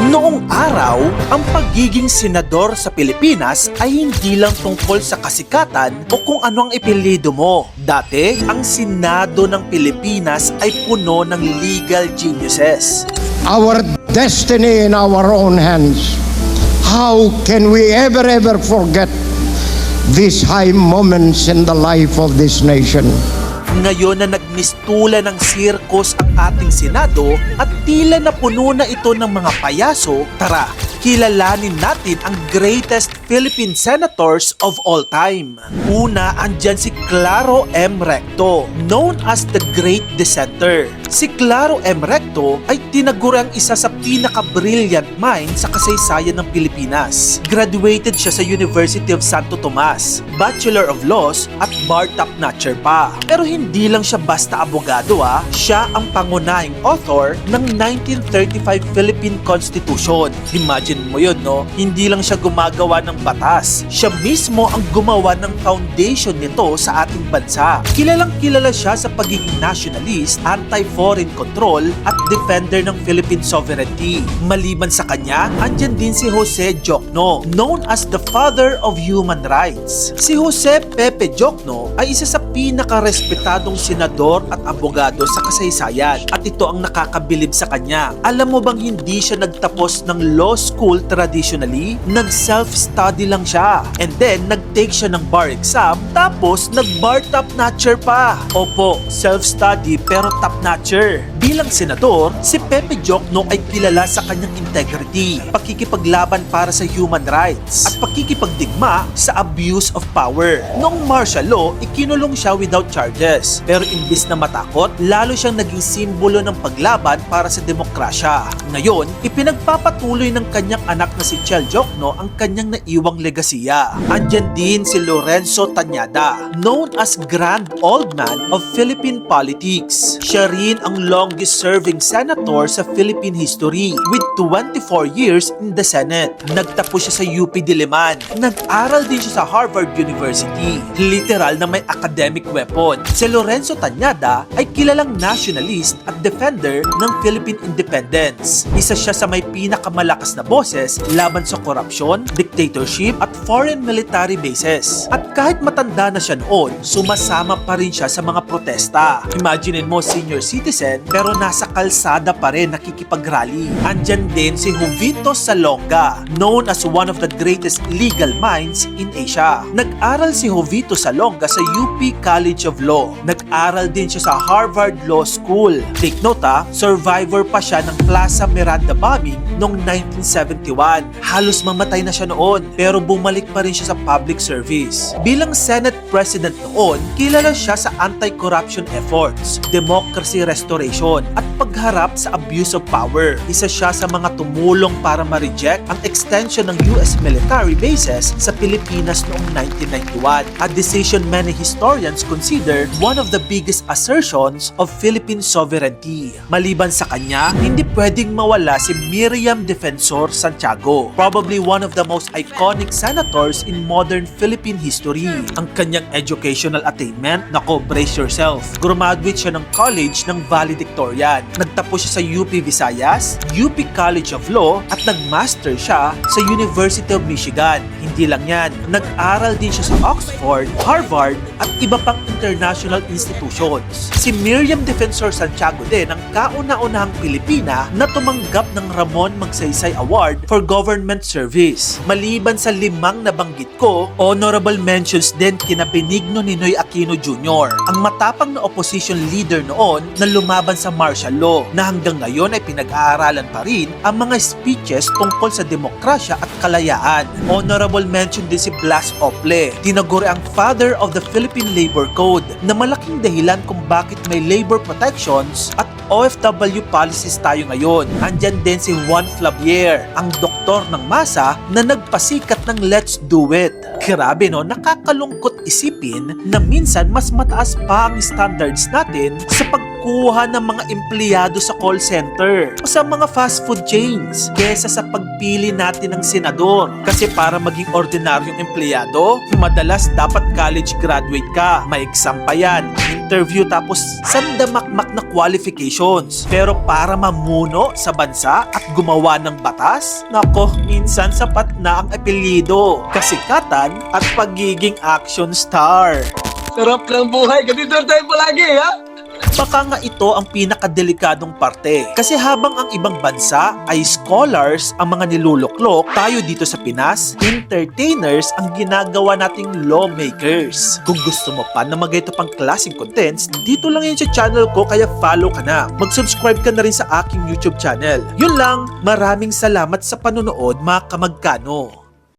Noong araw, ang pagiging senador sa Pilipinas ay hindi lang tungkol sa kasikatan o kung ano ang ipilido mo. Dati, ang Senado ng Pilipinas ay puno ng legal geniuses. Our destiny in our own hands. How can we ever forget these high moments in the life of this nation? Ngayon na nagmistula ng sirkos ang ating Senado at tila na puno na ito ng mga payaso, tara, kilalanin natin ang greatest Philippine senators of all time. Una, andyan si Claro M. Recto, known as the Great Dissenter. Si Claro M. Recto ay tinaguriang isa sa pinaka-brilliant mind sa kasaysayan ng Pilipinas. Graduated siya sa University of Santo Tomas, Bachelor of Laws at bar top-notcher pa. Pero hindi lang siya basta abogado siya ang pangunahing author ng 1935 Philippine Constitution. Imagine mo yun, no? Hindi lang siya gumagawa ng batas. Siya mismo ang gumawa ng foundation nito sa ating bansa. Kilalang kilala siya sa pagiging nationalist, anti-foreign control at defender ng Philippine sovereignty. Maliban sa kanya, andyan din si Jose Diokno, known as the father of human rights. Si Jose Pepe Diokno ay isa sa pinaka-respetadong senador at abogado sa kasaysayan at ito ang nakakabilib sa kanya. Alam mo bang hindi siya nagtapos ng law school traditionally? Nag-self-study lang siya and then nag-take siya ng bar exam tapos nag-bar top-notcher pa. Opo, self-study pero top-notcher. Bilang senador, si Pepe Diokno ay kilala sa kanyang integrity, pakikipaglaban para sa human rights, at pakikipagdigma sa abuse of power. Noong martial law, ikinulong siya without charges. Pero imbis na matakot, lalo siyang naging simbolo ng paglaban para sa demokrasya. Ngayon, ipinagpapatuloy ng kanyang anak na si Chel Diokno ang kanyang naiwang legasiya. Andyan din si Lorenzo Tañada, known as Grand Old Man of Philippine politics. Siya rin ang longest-serving senator sa Philippine history with 24 years in the Senate. Nagtapos siya sa UP Diliman. Nag-aral din siya sa Harvard University. Literal na may academic weapon. Si Lorenzo Tañada ay kilalang nationalist at defender ng Philippine independence. Isa siya sa may pinakamalakas na boses laban sa korupsyon, dictatorship at foreign military bases. At kahit matanda na siya noon, sumasama pa rin siya sa mga protesta. Imagine mo, senior citizen pero nasa kalsada pa rin nakikipag-rally. Andyan din si Jovito Salonga, known as one of the greatest legal minds in Asia. Nag-aral si Jovito Salonga sa UP College of Law. Nag-aral din siya sa Harvard Law School. Take note survivor pa siya ng Plaza Miranda bombing noong 1971. Halos mamatay na siya noon pero bumalik pa rin siya sa public service. Bilang Senate President noon, kilala siya sa anti-corruption efforts, democracy restoration at pagharap sa abuse of power. Isa siya sa mga tumulong para ma-reject ang extension ng US military bases sa Pilipinas noong 1991, a decision many historians consider one of the biggest assertions of Philippine sovereignty. Maliban sa kanya, hindi pwedeng mawala si Miriam Defensor Santiago, probably one of the most iconic senators in modern Philippine history. Ang kanyang educational attainment, nako, brace yourself. Graduate siya ng college ng valedictorian. Nagtapos siya sa UP Visayas, UP College of Law at nag-master siya sa University of Michigan. Hindi lang yan, nag-aral din siya sa Oxford, Harvard at iba pang international institutions. Si Miriam Defensor Santiago din ang kauna-unahang Pilipina na tumanggap ng Ramon Magsaysay Award for Government Service. Maliban sa 5 nabanggit ko, honorable mentions din kina Benigno Ninoy Aquino Jr., ang matapang na opposition leader noon na lumaban sa martial law na hanggang ngayon ay pinag-aaralan pa rin ang mga speeches tungkol sa demokrasya at kalayaan. Honorable mention din si Blas Ople, tinaguri ang father of the Philippine Labor Code na malaking dahilan kung bakit may labor protections at OFW policies tayo ngayon. Andyan din si Juan Flavier, ang doktor ng masa na nagpasikat ng Let's Do It. Grabe no, nakakalungkot isipin na minsan mas mataas pa ang standards natin sa pag kinukuha ng mga empleyado sa call center o sa mga fast food chains kesa sa pagpili natin ng senador. Kasi para maging ordinaryong empleyado, madalas dapat college graduate ka, may exam pa yan, interview tapos sandamakmak na qualifications. Pero para mamuno sa bansa at gumawa ng batas, nako, minsan sapat na ang apelyido, kasikatan at pagiging action star. Sarap ng buhay. Ganito tayo palagi, ha? Baka nga ito ang pinakadelikadong parte. Kasi habang ang ibang bansa ay scholars ang mga niluluklok, tayo dito sa Pinas, entertainers ang ginagawa nating lawmakers. Kung gusto mo pa na magayto pang klaseng contents, dito lang yan sa channel ko kaya follow ka na. Mag-subscribe ka na rin sa aking YouTube channel. Yun lang, maraming salamat sa panonood mga kamagkano.